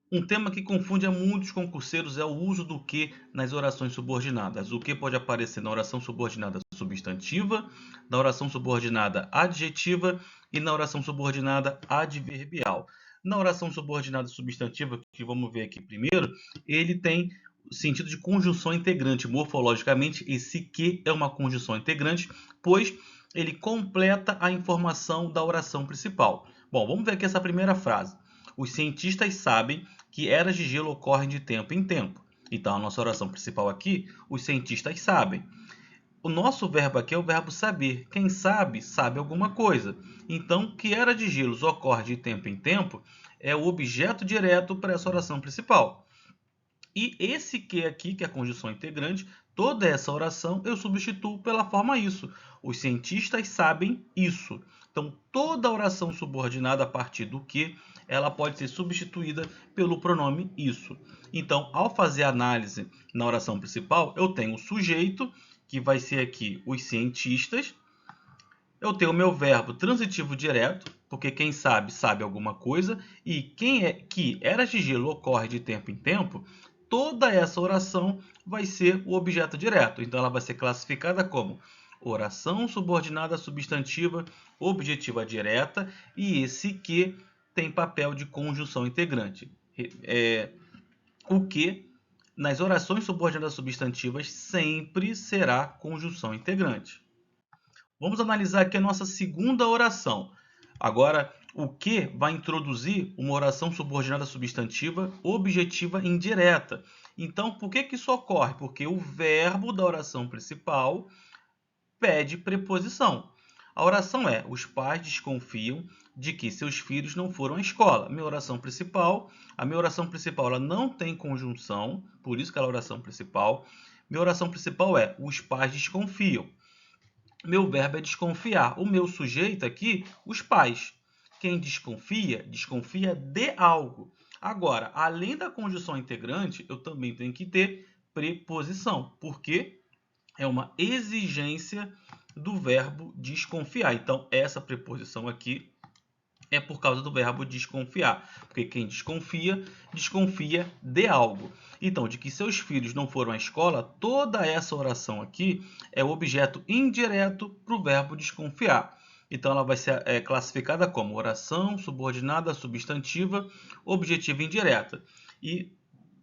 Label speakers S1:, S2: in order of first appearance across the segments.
S1: Um tema que confunde a muitos concurseiros é o uso do que nas orações subordinadas. O que pode aparecer na oração subordinada substantiva, na oração subordinada adjetiva e na oração subordinada adverbial. Na oração subordinada substantiva, que vamos ver aqui primeiro, ele tem sentido de conjunção integrante. Morfologicamente, esse que é uma conjunção integrante, pois ele completa a informação da oração principal. Bom, vamos ver aqui essa primeira frase. Os cientistas sabem que eras de gelo ocorrem de tempo em tempo. Então, a nossa oração principal aqui, os cientistas sabem. O nosso verbo aqui é o verbo saber. Quem sabe, sabe alguma coisa. Então, que era de gelos ocorre de tempo em tempo é o objeto direto para essa oração principal. E esse que aqui, que é a conjunção integrante, toda essa oração eu substituo pela forma isso. Os cientistas sabem isso. Então, toda oração subordinada a partir do que, ela pode ser substituída pelo pronome isso. Então, ao fazer a análise na oração principal, eu tenho o sujeito, que vai ser aqui os cientistas. Eu tenho o meu verbo transitivo direto, porque quem sabe, sabe alguma coisa. E quem é que eras de gelo ocorre de tempo em tempo, toda essa oração vai ser o objeto direto. Então, ela vai ser classificada como oração subordinada substantiva objetiva direta, e esse que tem papel de conjunção integrante. O que, nas orações subordinadas substantivas, sempre será conjunção integrante. Vamos analisar aqui a nossa segunda oração. Agora, o que vai introduzir uma oração subordinada substantiva objetiva indireta. Então, por que isso ocorre? Porque o verbo da oração principal pede preposição. A oração é: os pais desconfiam de que seus filhos não foram à escola. A minha oração principal ela não tem conjunção, por isso que ela é a oração principal. Minha oração principal é: os pais desconfiam. Meu verbo é desconfiar. O meu sujeito aqui, os pais. Quem desconfia, desconfia de algo. Agora, além da conjunção integrante, eu também tenho que ter preposição, porque é uma exigência do verbo desconfiar. Então, essa preposição aqui é por causa do verbo desconfiar, porque quem desconfia, desconfia de algo. Então, de que seus filhos não foram à escola, toda essa oração aqui é o objeto indireto para o verbo desconfiar. Então, ela vai ser classificada como oração subordinada substantiva objetiva indireta. E,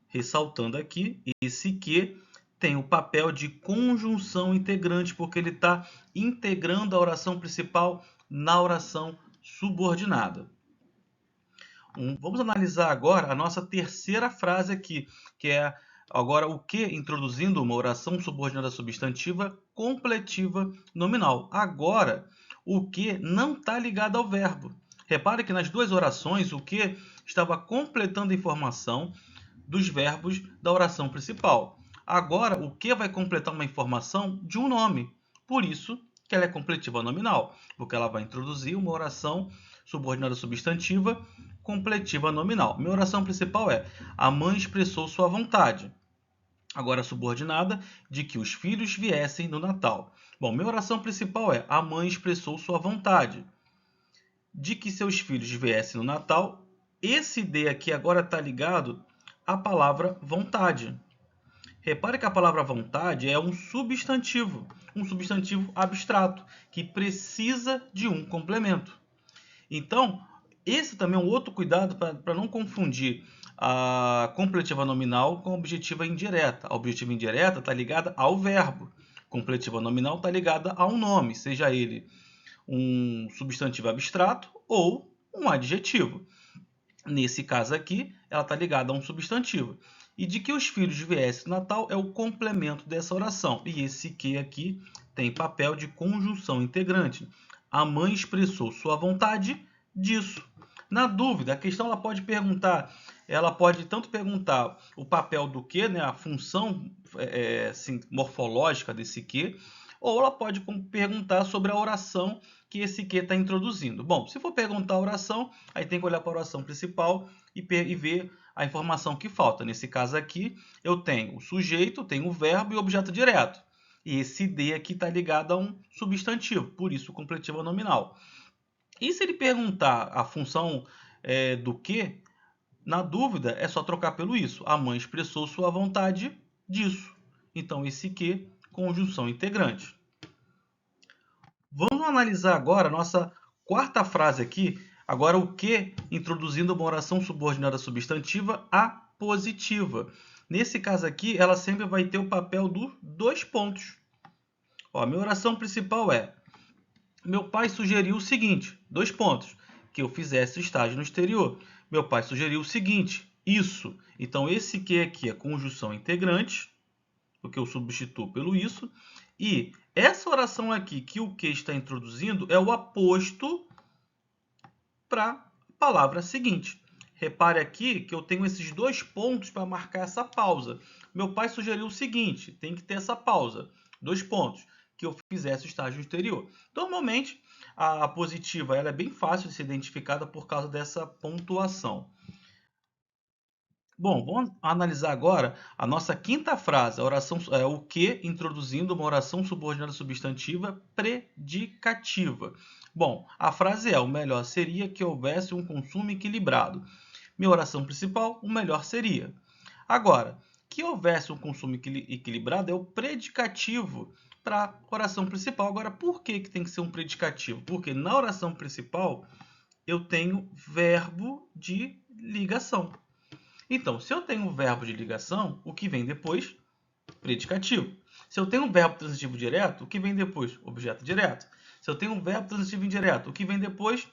S1: ressaltando aqui, esse que tem o papel de conjunção integrante, porque ele está integrando a oração principal na oração subordinada. Vamos analisar agora a nossa terceira frase aqui, que é agora o que introduzindo uma oração subordinada substantiva completiva nominal. Agora, o que não está ligado ao verbo. Repare que nas duas orações, o que estava completando a informação dos verbos da oração principal. Agora, o que vai completar uma informação de um nome. Por isso que ela é completiva nominal, porque ela vai introduzir uma oração subordinada substantiva completiva nominal. Minha oração principal é: a mãe expressou sua vontade. Agora subordinada, de que os filhos viessem no Natal. Bom, minha oração principal é: a mãe expressou sua vontade de que seus filhos viessem no Natal. Esse de aqui agora está ligado à palavra vontade. Repare que a palavra vontade é um substantivo abstrato, que precisa de um complemento. Então, esse também é um outro cuidado para não confundir a completiva nominal com a objetiva indireta. A objetiva indireta está ligada ao verbo. A completiva nominal está ligada a um nome, seja ele um substantivo abstrato ou um adjetivo. Nesse caso aqui, ela está ligada a um substantivo. E de que os filhos viessem no Natal é o complemento dessa oração. E esse que aqui tem papel de conjunção integrante. A mãe expressou sua vontade disso. Na dúvida, a questão ela pode tanto perguntar o papel do que, né, a função assim, morfológica desse que, ou ela pode perguntar sobre a oração que esse que está introduzindo. Bom, se for perguntar a oração, aí tem que olhar para a oração principal e ver a informação que falta. Nesse caso aqui, eu tenho o sujeito, tenho o verbo e o objeto direto. E esse de aqui está ligado a um substantivo, por isso completiva nominal. E se ele perguntar a função do que, Na dúvida, é só trocar pelo isso. A mãe expressou sua vontade disso. Então, esse que, conjunção integrante. Vamos analisar agora a nossa quarta frase aqui. Agora, o que introduzindo uma oração subordinada substantiva apositiva. Nesse caso aqui, ela sempre vai ter o papel dos 2 pontos. Ó, minha oração principal é: meu pai sugeriu o seguinte, 2 pontos, que eu fizesse estágio no exterior. Meu pai sugeriu o seguinte, isso. Então, esse que aqui é conjunção integrante, porque eu substituo pelo isso. E essa oração aqui, que o que está introduzindo, é o aposto para a palavra seguinte. Repare aqui que eu tenho esses 2 pontos para marcar essa pausa. Meu pai sugeriu o seguinte, tem que ter essa pausa. 2 pontos, que eu fizesse o estágio exterior. Normalmente, a positiva ela é bem fácil de ser identificada por causa dessa pontuação. Bom, vamos analisar agora a nossa quinta frase, a oração é o que introduzindo uma oração subordinada substantiva predicativa. Bom, a frase é: o melhor seria que houvesse um consumo equilibrado. Minha oração principal, o melhor seria. Agora, que houvesse um consumo equilibrado é o predicativo para a oração principal. Agora, por que tem que ser um predicativo? Porque na oração principal eu tenho verbo de ligação. Então, se eu tenho um verbo de ligação, o que vem depois? Predicativo. Se eu tenho um verbo transitivo direto, o que vem depois? Objeto direto. Se eu tenho um verbo transitivo indireto, o que vem depois?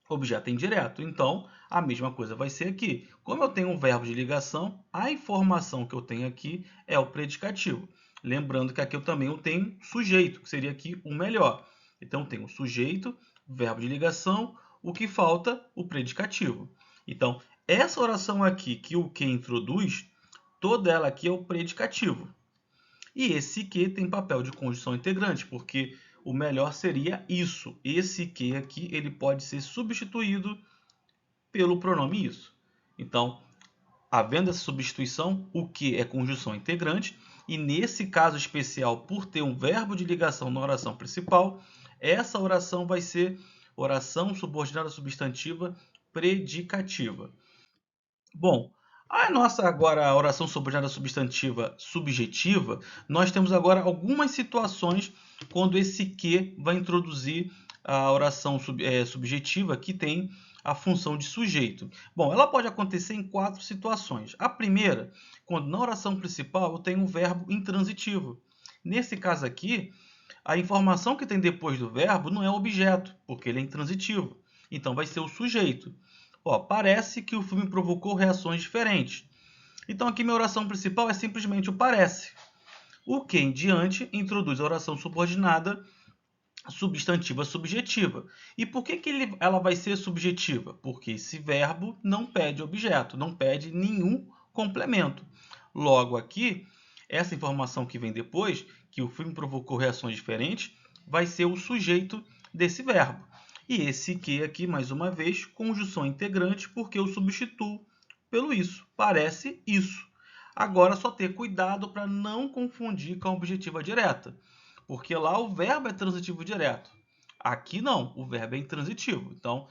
S1: Objeto indireto. Então, a mesma coisa vai ser aqui. Como eu tenho um verbo de ligação, a informação que eu tenho aqui é o predicativo. Lembrando que aqui eu também tenho sujeito, que seria aqui o melhor. Então, eu tenho sujeito, verbo de ligação, o que falta? O predicativo. Então, essa oração aqui, que o que introduz, toda ela aqui é o predicativo. E esse que tem papel de conjunção integrante, porque o melhor seria isso. Esse que aqui, ele pode ser substituído pelo pronome isso. Então, havendo essa substituição, o que é conjunção integrante, e nesse caso especial, por ter um verbo de ligação na oração principal, essa oração vai ser oração subordinada substantiva predicativa. Bom, a nossa agora a oração subordinada substantiva subjetiva, nós temos agora algumas situações quando esse que vai introduzir a oração subjetiva que tem a função de sujeito. Bom, ela pode acontecer em 4 situações. A primeira, quando na oração principal eu tenho um verbo intransitivo. Nesse caso aqui, a informação que tem depois do verbo não é o objeto, porque ele é intransitivo. Então vai ser o sujeito. Ó, parece que o filme provocou reações diferentes. Então aqui minha oração principal é simplesmente o parece. O que em diante introduz a oração subordinada substantiva subjetiva. E por que ela vai ser subjetiva? Porque esse verbo não pede objeto, não pede nenhum complemento. Logo aqui, essa informação que vem depois, que o filme provocou reações diferentes, vai ser o sujeito desse verbo. E esse que aqui, mais uma vez, conjunção integrante, porque eu substituo pelo isso. Parece isso. Agora, só ter cuidado para não confundir com a objetiva direta, porque lá o verbo é transitivo direto. Aqui não, o verbo é intransitivo. Então,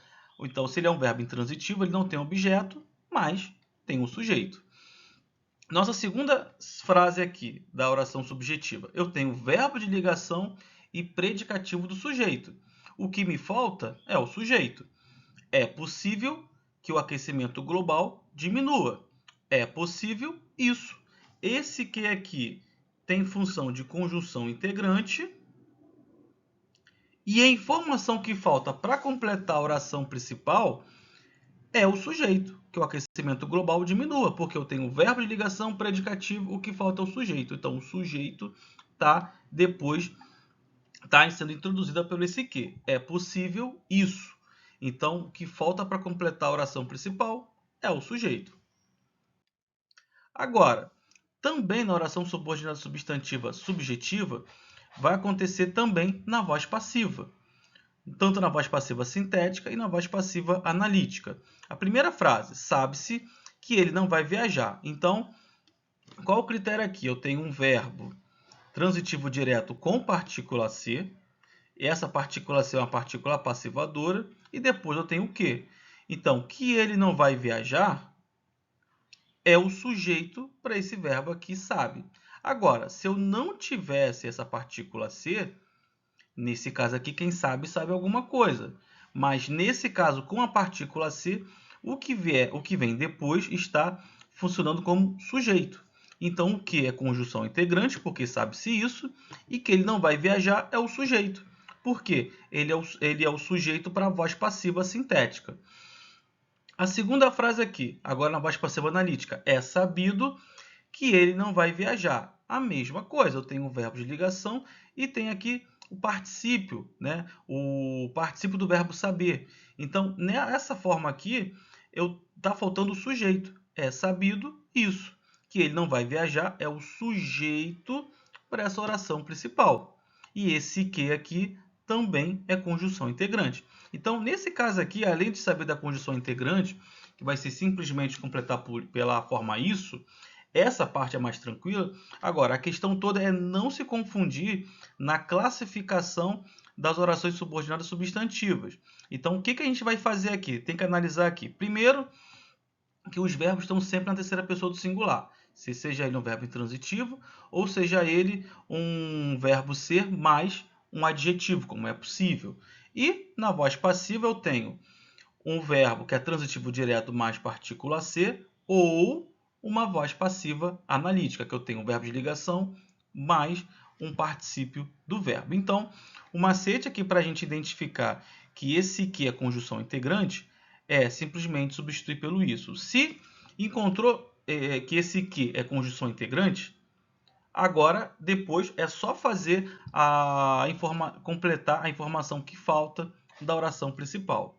S1: se ele é um verbo intransitivo, ele não tem objeto, mas tem um sujeito. Nossa segunda frase aqui da oração subjetiva. Eu tenho verbo de ligação e predicativo do sujeito. O que me falta é o sujeito. É possível que o aquecimento global diminua. É possível isso. Esse que aqui tem função de conjunção integrante. E a informação que falta para completar a oração principal é o sujeito, que o aquecimento global diminua, porque eu tenho o verbo de ligação, predicativo, o que falta é o sujeito. Então, o sujeito está sendo introduzida pelo esse que. É possível isso. Então, o que falta para completar a oração principal é o sujeito. Agora, também na oração subordinada substantiva subjetiva, vai acontecer também na voz passiva. Tanto na voz passiva sintética e na voz passiva analítica. A primeira frase, sabe-se que ele não vai viajar. Então, qual o critério aqui? Eu tenho um verbo transitivo direto com partícula C. Essa partícula C é uma partícula passivadora. E depois eu tenho o que? Então, que ele não vai viajar, é o sujeito para esse verbo aqui, sabe. Agora, se eu não tivesse essa partícula ser, nesse caso aqui, quem sabe, sabe alguma coisa. Mas nesse caso, com a partícula ser, o que vem depois está funcionando como sujeito. Então, o que é conjunção integrante, porque sabe-se isso, e que ele não vai viajar é o sujeito. Por quê? Ele é o sujeito para a voz passiva sintética. A segunda frase aqui, agora na voz passiva analítica, é sabido que ele não vai viajar. A mesma coisa, eu tenho o verbo de ligação e tenho aqui o particípio, né? O particípio do verbo saber. Então, nessa forma aqui, tá faltando o sujeito. É sabido isso, que ele não vai viajar, é o sujeito para essa oração principal. E esse que aqui também é conjunção integrante. Então, nesse caso aqui, além de saber da conjunção integrante, que vai ser simplesmente completar pela forma isso, essa parte é mais tranquila. Agora, a questão toda é não se confundir na classificação das orações subordinadas substantivas. Então, o que a gente vai fazer aqui? Tem que analisar aqui. Primeiro, que os verbos estão sempre na terceira pessoa do singular. Se seja ele um verbo intransitivo, ou seja ele um verbo ser mais um adjetivo, como é possível. E na voz passiva eu tenho um verbo que é transitivo direto mais partícula ser, ou uma voz passiva analítica, que eu tenho um verbo de ligação mais um particípio do verbo. Então, o macete aqui para a gente identificar que esse que é conjunção integrante é simplesmente substituir pelo isso. Se encontrou que esse que é conjunção integrante, agora depois é só fazer completar a informação que falta da oração principal.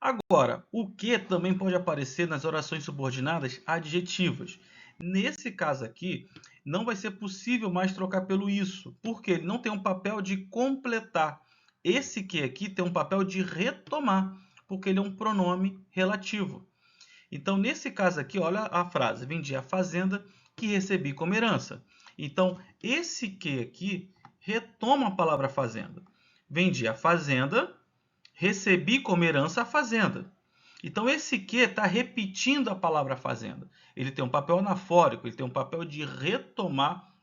S1: Agora, o que também pode aparecer nas orações subordinadas adjetivas. Nesse caso aqui, não vai ser possível mais trocar pelo isso, porque ele não tem um papel de completar. Esse que aqui tem um papel de retomar, porque ele é um pronome relativo. Então, nesse caso aqui, olha a frase: vendi a fazenda que recebi como herança. Então, esse que aqui retoma a palavra fazenda. Vendi a fazenda, recebi como herança a fazenda. Então, esse que está repetindo a palavra fazenda. Ele tem um papel anafórico, ele tem um papel de retomar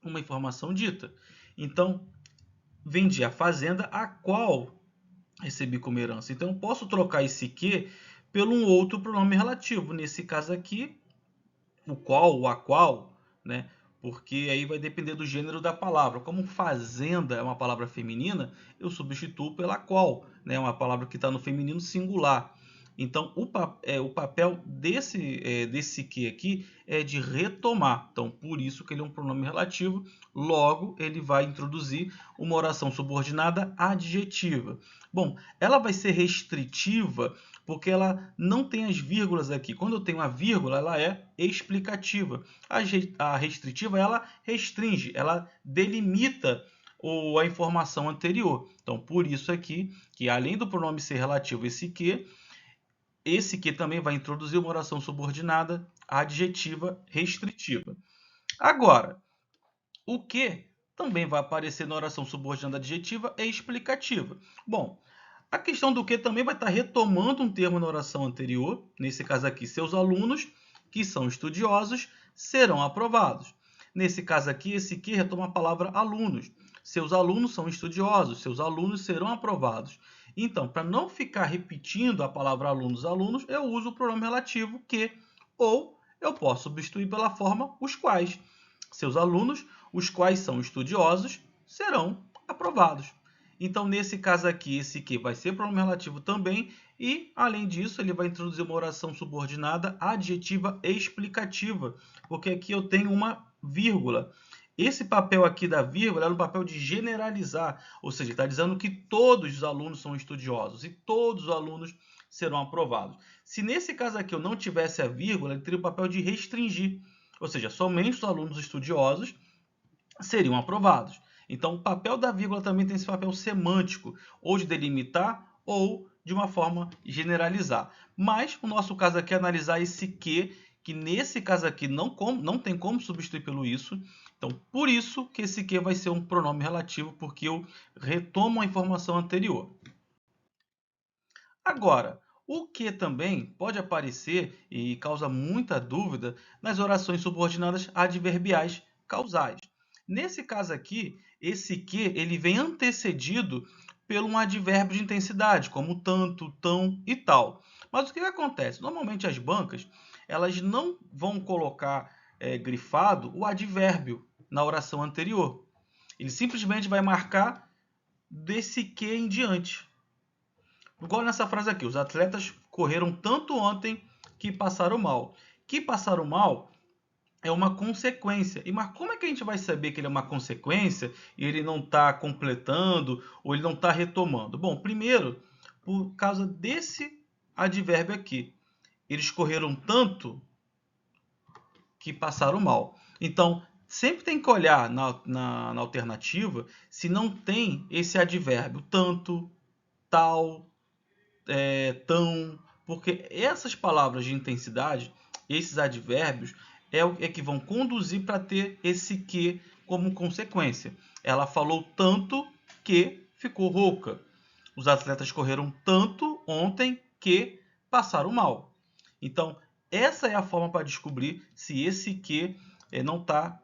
S1: uma informação dita. Então, vendi a fazenda a qual recebi como herança. Então, eu posso trocar esse que pelo um outro pronome relativo. Nesse caso aqui, o qual, o a qual, né? Porque aí vai depender do gênero da palavra. Como fazenda é uma palavra feminina, eu substituo pela qual, né? Uma palavra que está no feminino singular. Então, o papel desse que aqui é de retomar. Então, por isso que ele é um pronome relativo. Logo, ele vai introduzir uma oração subordinada adjetiva. Bom, ela vai ser restritiva porque ela não tem as vírgulas aqui. Quando eu tenho a vírgula, ela é explicativa. A restritiva, ela restringe, ela delimita a informação anterior. Então, por isso aqui, que além do pronome ser relativo esse que também vai introduzir uma oração subordinada adjetiva restritiva. Agora, o que também vai aparecer na oração subordinada adjetiva é explicativa. Bom, a questão do que também vai estar retomando um termo na oração anterior, nesse caso aqui, seus alunos, que são estudiosos, serão aprovados. Nesse caso aqui, esse que retoma a palavra alunos. Seus alunos são estudiosos, seus alunos serão aprovados. Então, para não ficar repetindo a palavra alunos, alunos, eu uso o pronome relativo que, ou eu posso substituir pela forma os quais. Seus alunos, os quais são estudiosos, serão aprovados. Então, nesse caso aqui, esse que vai ser pronome relativo também, e, além disso, ele vai introduzir uma oração subordinada adjetiva explicativa, porque aqui eu tenho uma vírgula. Esse papel aqui da vírgula é um papel de generalizar, ou seja, está dizendo que todos os alunos são estudiosos e todos os alunos serão aprovados. Se nesse caso aqui eu não tivesse a vírgula, ele teria o papel de restringir, ou seja, somente os alunos estudiosos seriam aprovados. Então, o papel da vírgula também tem esse papel semântico, ou de delimitar, ou de uma forma generalizar. Mas o nosso caso aqui é analisar esse que nesse caso aqui não tem como substituir pelo isso. Então, por isso que esse que vai ser um pronome relativo, porque eu retomo a informação anterior. Agora, O que também pode aparecer e causa muita dúvida nas orações subordinadas adverbiais causais. Nesse caso aqui, esse que ele vem antecedido por um advérbio de intensidade, como tanto, tão e tal. Mas o que acontece? Normalmente as bancas elas não vão colocar grifado o advérbio na oração anterior. Ele simplesmente vai marcar desse que em diante. Igual nessa frase aqui, os atletas correram tanto ontem que passaram mal. Que passaram mal é uma consequência. Mas como é que a gente vai saber que ele é uma consequência e ele não está completando ou ele não está retomando? Bom, primeiro, por causa desse advérbio aqui. Eles correram tanto que passaram mal. Então, sempre tem que olhar na alternativa se não tem esse advérbio tanto, tal, tão, porque essas palavras de intensidade, esses advérbios, é que vão conduzir para ter esse que como consequência. Ela falou tanto que ficou rouca. Os atletas correram tanto ontem que passaram mal. Então, essa é a forma para descobrir se esse que não está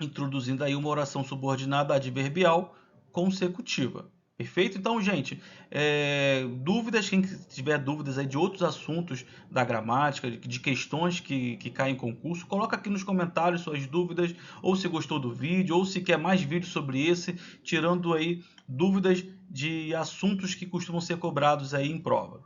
S1: introduzindo aí uma oração subordinada adverbial consecutiva. Perfeito? Então, gente, dúvidas, quem tiver dúvidas aí de outros assuntos da gramática, de questões que caem em concurso, coloca aqui nos comentários suas dúvidas, ou se gostou do vídeo, ou se quer mais vídeos sobre esse, tirando aí dúvidas de assuntos que costumam ser cobrados aí em prova.